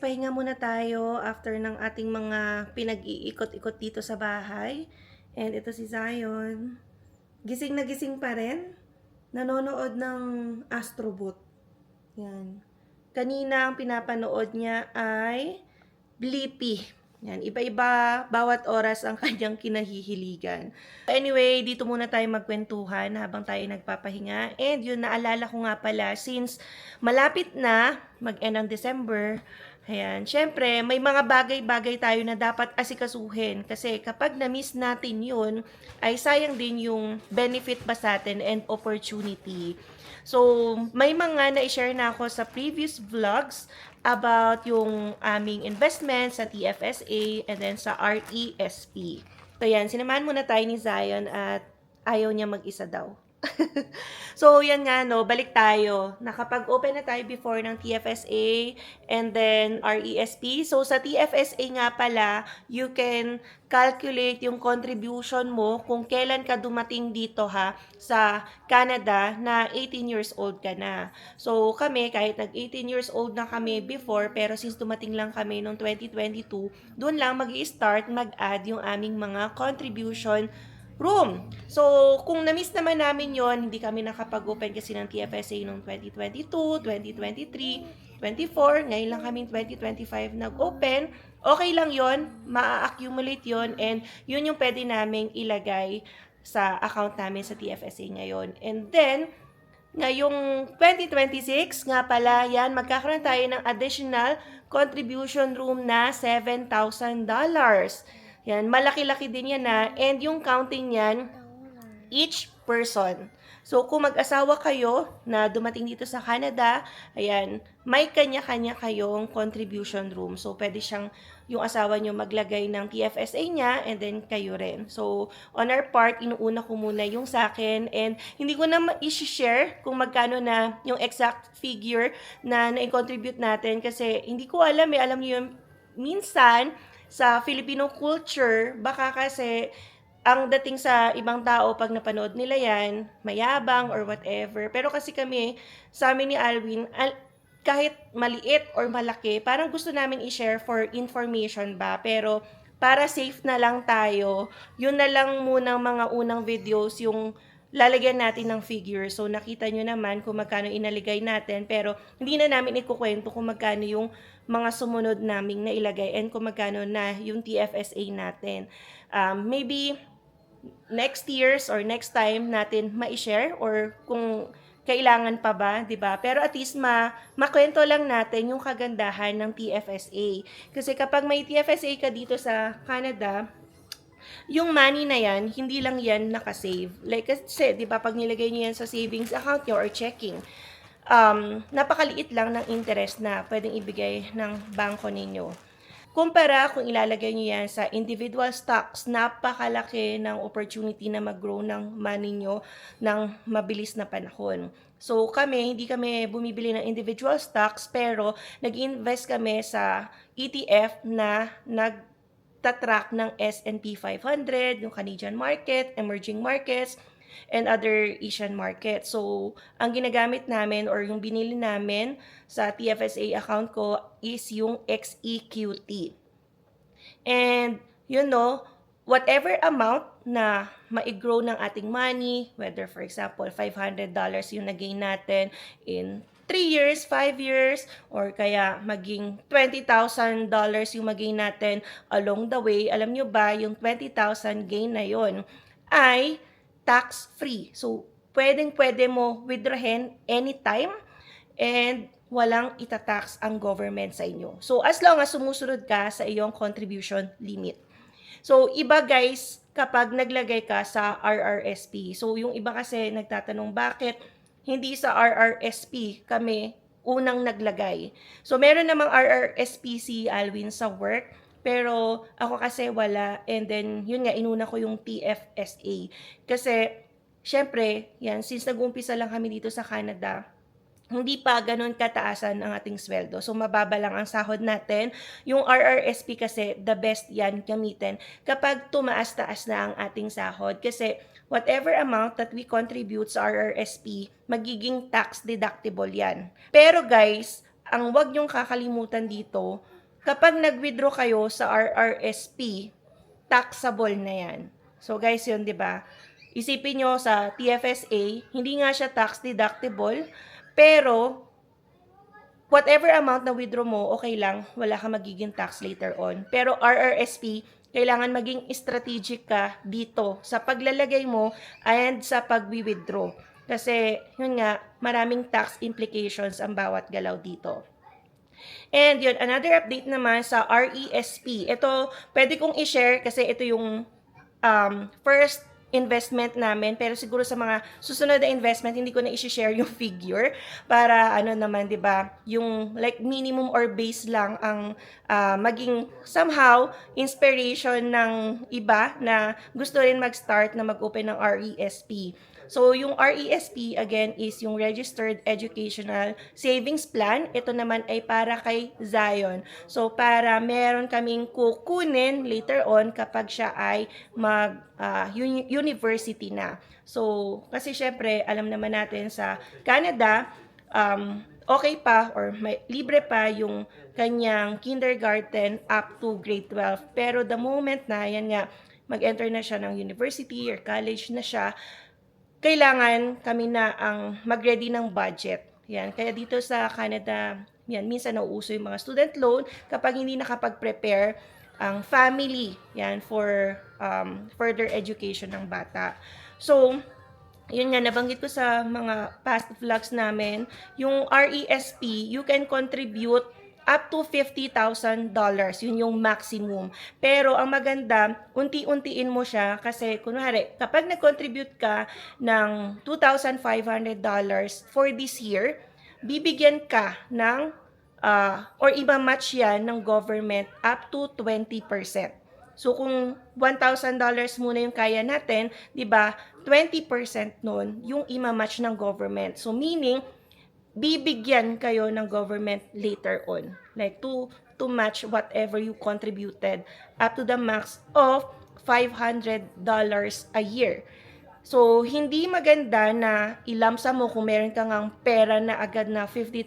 pahinga muna tayo after ng ating mga pinag-iikot-ikot dito sa bahay. And ito si Zion. Gising na gising pa rin. Nanonood ng Astrobot. Yan. Kanina ang pinapanood niya ay Blippi. Yan, iba-iba, bawat oras ang kanyang kinahihiligan. Anyway, dito muna tayo magkwentuhan habang tayo nagpapahinga. And yun, naalala ko nga pala, since malapit na mag-end ng December, ayan, syempre, may mga bagay-bagay tayo na dapat asikasuhin. Kasi kapag na-miss natin yun, ay sayang din yung benefit pa sa atin and opportunity. So, may mga na-share na ako sa previous vlogs about yung aming investment sa TFSA and then sa RESP. So, yan. Sinamahan muna tayo ni Zion at ayaw niya mag-isa daw. So, yan nga, no, balik tayo. Nakapag-open na tayo before ng TFSA and then RESP. So, sa TFSA nga pala, you can calculate yung contribution mo kung kailan ka dumating dito sa Canada na 18 years old ka na. So, kami, kahit nag-18 years old na kami before, pero since dumating lang kami noong 2022, doon lang mag-i-start mag-add yung aming mga contribution room. So, kung na-miss naman namin yon, hindi kami nakapag-open kasi ng TFSA noong 2022, 2023, 24, ngayon lang kami 2025 nag-open, okay lang yon, ma-accumulate yon, and yun yung pwede naming ilagay sa account namin sa TFSA ngayon. And then, ngayong 2026, nga pala, yan, magkakaroon tayo ng additional contribution room na $7,000. Yan, malaki-laki din yan and yung counting yan, each person. So, kung mag-asawa kayo na dumating dito sa Canada, ayan, may kanya-kanya kayong contribution room. So, pwede siyang, yung asawa nyo maglagay ng TFSA niya and then kayo rin. So, on our part, inuuna ko muna yung sa akin and hindi ko na i-share kung magkano na yung exact figure na na-contribute natin kasi hindi ko alam alam niyo yung minsan, sa Filipino culture, baka kasi ang dating sa ibang tao pag napanood nila yan, mayabang or whatever. Pero kasi kami, sa amin ni Alwin, kahit maliit or malaki, parang gusto namin i-share for information ba. Pero para safe na lang tayo, yun na lang muna mga unang videos yung lalagyan natin ng figure. So, nakita nyo naman kung magkano inaligay natin. Pero, hindi na namin ikukwento kung magkano yung mga sumunod naming nailagay and kung magkano na yung TFSA natin. Maybe, next years or next time natin ma-share or kung kailangan pa ba, 'di ba? Pero at least makwento lang natin yung kagandahan ng TFSA. Kasi kapag may TFSA ka dito sa Canada, yung money na yan, hindi lang yan nakasave. Like kasi, 'di ba, pag nilagay niyo yan sa savings account niyo or checking, napakaliit lang ng interest na pwedeng ibigay ng bangko ninyo. Kumpara kung ilalagay nyo yan sa individual stocks, napakalaki ng opportunity na mag-grow ng money nyo ng mabilis na panahon. So kami, hindi kami bumibili ng individual stocks, pero nag-invest kami sa ETF na nagtatrack ng S&P 500, yung Canadian market, emerging markets, and other Asian market. So, ang ginagamit namin or yung binili namin sa TFSA account ko is yung XEQT. And, whatever amount na ma-grow ng ating money, whether for example, $500 yung na-gain natin in 3 years, 5 years, or kaya maging $20,000 yung mag-gain natin along the way, alam nyo ba, yung 20,000 gain na yon ay tax-free. So, pwedeng-pwede mo withdrahin anytime and walang itatax ang government sa inyo. So, as long as sumusunod ka sa iyong contribution limit. So, iba guys, kapag naglagay ka sa RRSP. So, yung iba kasi nagtatanong bakit hindi sa RRSP kami unang naglagay. So, meron namang RRSP si Alwin sa work, pero ako kasi wala. And then, yun nga, inuna ko yung TFSA. Kasi, syempre, yan, since nag-umpisa lang kami dito sa Canada, hindi pa ganun kataasan ang ating sweldo. So, mababa lang ang sahod natin. Yung RRSP kasi, the best yan gamitin kapag tumaas-taas na ang ating sahod. Kasi, whatever amount that we contribute sa RRSP, magiging tax deductible yan. Pero guys, ang wag nyong kakalimutan dito, kapag nag-withdraw kayo sa RRSP, taxable na yan. So guys, yun, di ba? Isipin nyo sa TFSA, hindi nga siya tax deductible, pero whatever amount na withdraw mo, okay lang, wala ka magiging tax later on. Pero RRSP, kailangan maging strategic ka dito sa paglalagay mo and sa pag-withdraw. Kasi, yun nga, maraming tax implications ang bawat galaw dito. And yun, another update naman sa RESP. Ito, pwede kong i-share kasi ito yung first investment namin, pero siguro sa mga susunod na investment hindi ko na i-share yung figure para ano naman, 'di ba, yung like minimum or base lang ang maging somehow inspiration ng iba na gusto rin mag-start na mag-open ng RESP. So, yung RESP, again, is yung Registered Educational Savings Plan. Ito naman ay para kay Zion. So, para meron kaming kukunin later on kapag siya ay university na. So, kasi syempre, alam naman natin sa Canada, okay pa or may, libre pa yung kanyang kindergarten up to grade 12. Pero the moment na, yan nga, mag-enter na siya ng university or college na siya, kailangan kami na ang mag-ready ng budget. Yan. Kaya dito sa Canada, yan, minsan nauuso yung mga student loan kapag hindi nakapag-prepare ang family yan for further education ng bata. So, yun nga, nabanggit ko sa mga past vlogs namin, yung RESP, you can contribute up to $50,000. Yun yung maximum. Pero ang maganda, unti-untiin mo siya kasi kunwari, kapag nag-contribute ka ng $2,500 for this year, bibigyan ka ng or iba-match yan ng government up to 20%. So kung $1,000 muna yung kaya natin, 'di ba? 20% nun yung ima-match ng government. So meaning bibigyan kayo ng government later on, like to match whatever you contributed up to the max of $500 a year. So, hindi maganda na ilamsa mo kung meron kang ang pera na agad na $50,000,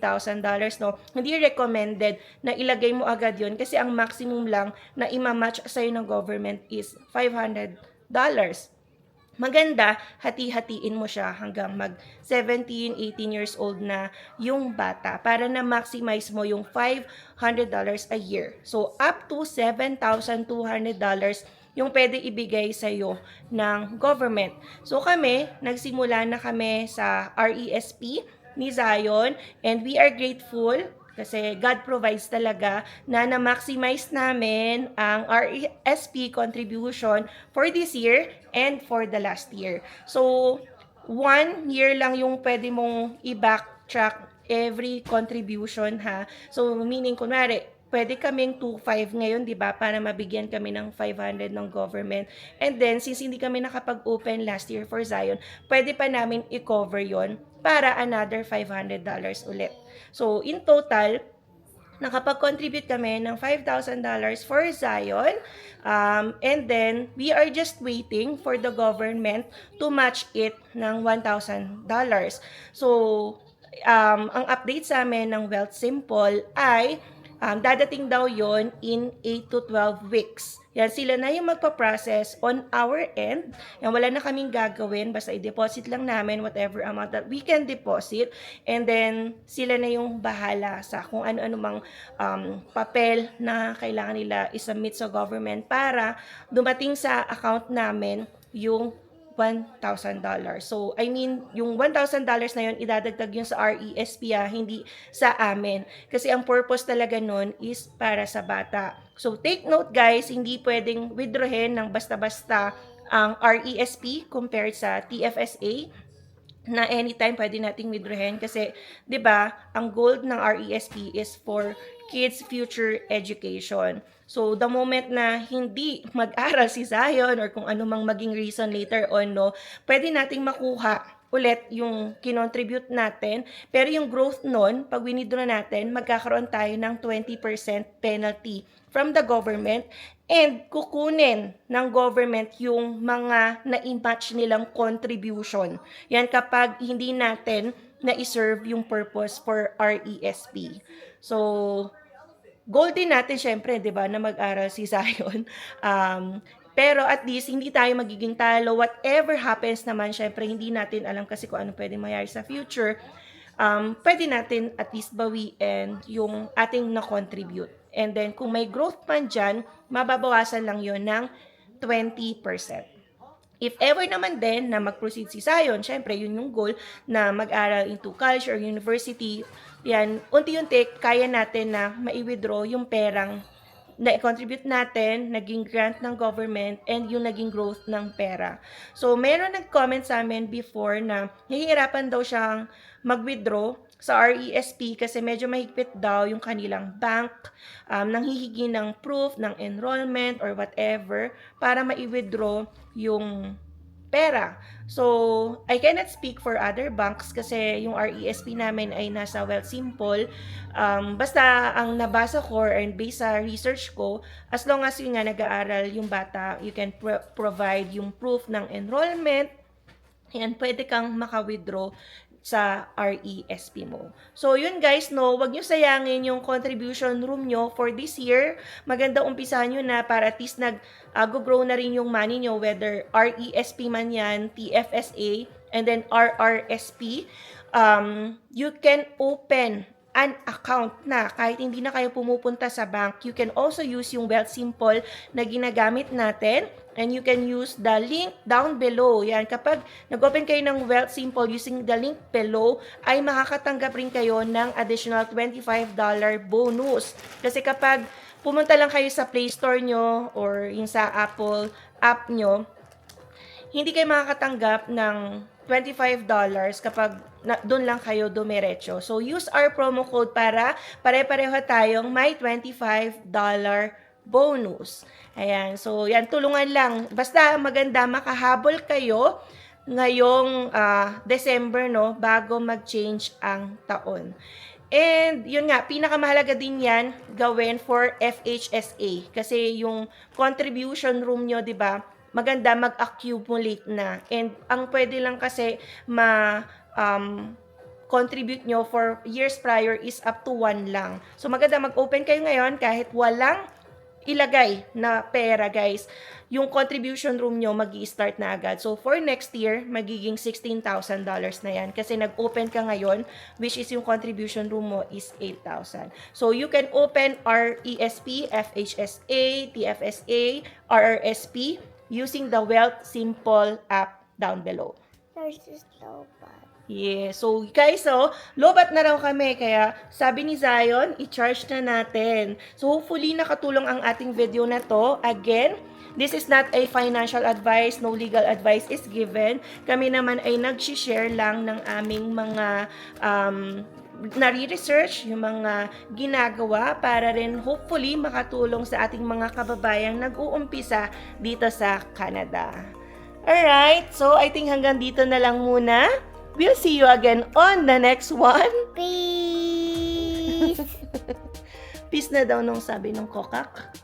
no? Hindi recommended na ilagay mo agad yon kasi ang maximum lang na ima-match sa'yo ng government is $500. Maganda, hati-hatiin mo siya hanggang mag 17, 18 years old na yung bata para na maximize mo yung $500 a year. So, up to $7,200 yung pwede ibigay sa'yo ng government. So, kami, nagsimula na kami sa RESP ni Zion and we are grateful kasi God provides talaga na na-maximize namin ang RESP contribution for this year and for the last year. So, 1 year lang yung pwede mong i-backtrack every contribution ha. So, meaning, kunwari, pwede kaming 2.5 ngayon, di ba, para mabigyan kami ng 500 ng government. And then, since hindi kami nakapag-open last year for Zion, pwede pa namin i-cover yon para another $500 ulit. So, in total, nakapag-contribute kami ng $5,000 for Zion. And then, we are just waiting for the government to match it ng $1,000. So, ang update sa amin ng Wealth Simple ay dadating daw yon in 8 to 12 weeks. Yan, sila na yung magpa-process on our end. Yan, wala na kaming gagawin. Basta i-deposit lang namin whatever amount that we can deposit. And then, sila na yung bahala sa kung ano-ano mang papel na kailangan nila isubmit sa government para dumating sa account namin yung $1,000. So, I mean, yung $1,000 na yun, idadagdag yun sa RESP, hindi sa amin. Kasi ang purpose talaga nun is para sa bata. So, take note guys, hindi pwedeng withdrawin ng basta-basta ang RESP compared sa TFSA na anytime pwede nating withdrawin kasi 'di ba ang goal ng RESP is for kids' future education. So, the moment na hindi mag-aral si Zion or kung ano mang maging reason later on, no, pwede nating makuha ulit yung kinontribute natin. Pero yung growth nun, pag winidraw natin, magkakaroon tayo ng 20% penalty from the government and kukunin ng government yung mga na-match nilang contribution. Yan kapag hindi natin na-serve yung purpose for RESP. So, goal din natin syempre, 'di ba, na mag-aral si Zion. Pero at least hindi tayo magiging talo. Whatever happens naman, syempre hindi natin alam kasi kung ano pwedeng mangyari sa future. Pwede natin at least bawiin yung ating na-contribute. And then kung may growth man dyan, mababawasan lang yon ng 20%. If ever naman din na mag-proceed si Zion, syempre yun yung goal na mag-aral into college or university, yan, unti-unti kaya natin na mai-withdraw yung perang na-contribute natin, naging grant ng government, and yung naging growth ng pera. So, meron nag-comment sa amin before na nahihirapan daw siyang mag-withdraw sa RESP kasi medyo mahigpit daw yung kanilang bank, nanghihingi ng proof ng enrollment or whatever para mai-withdraw yung pera. So, I cannot speak for other banks kasi yung RESP namin ay nasa Wealthsimple. Basta ang nabasa ko and based sa research ko, as long as yun nga nag-aaral yung bata, you can provide yung proof ng enrollment, and pwede kang maka-withdraw sa RESP mo. So, yun guys, no, wag nyo sayangin yung contribution room nyo for this year. Maganda umpisahan nyo na para at least nag-grow na rin yung money nyo, whether RESP man yan, TFSA, and then RRSP. You can open an account na kahit hindi na kayo pumupunta sa bank. You can also use yung Wealthsimple na ginagamit natin, and you can use the link down below. Yan, kapag nag-open kayo ng Wealthsimple using the link below, ay makakatanggap rin kayo ng additional $25 bonus. Kasi kapag pumunta lang kayo sa Play Store nyo or yung sa Apple app nyo, hindi kayo makakatanggap ng $25 kapag doon lang kayo dumiretso. So, use our promo code para pare-pareho tayong may $25 bonus. Ayan. So, yan, tulungan lang. Basta maganda makahabol kayo ngayong December, no, bago mag-change ang taon. And, yun nga, pinakamahalaga din yan gawin for FHSA. Kasi yung contribution room nyo, di ba, maganda mag-accumulate na. And ang pwede lang kasi contribute nyo for years prior is up to 1 lang. So maganda mag-open kayo ngayon kahit walang ilagay na pera, guys. Yung contribution room nyo magi-start na agad. So for next year, magiging $16,000 na yan. Kasi nag-open ka ngayon, which is yung contribution room mo is 8,000. So you can open RESP, FHSA, TFSA, RRSP, using the Wealthsimple app down below. There's this lobat. Yeah. So, guys, lobat na raw kami. Kaya, sabi ni Zion, i-charge na natin. So, hopefully, nakatulong ang ating video na to. Again, this is not a financial advice. No legal advice is given. Kami naman ay nag-share lang ng aming mga nare-research, yung mga ginagawa para rin hopefully makatulong sa ating mga kababayang nag-uumpisa dito sa Canada. Alright, so I think hanggang dito na lang muna. We'll see you again on the next one. Peace. Peace na daw nung sabi ng kokak.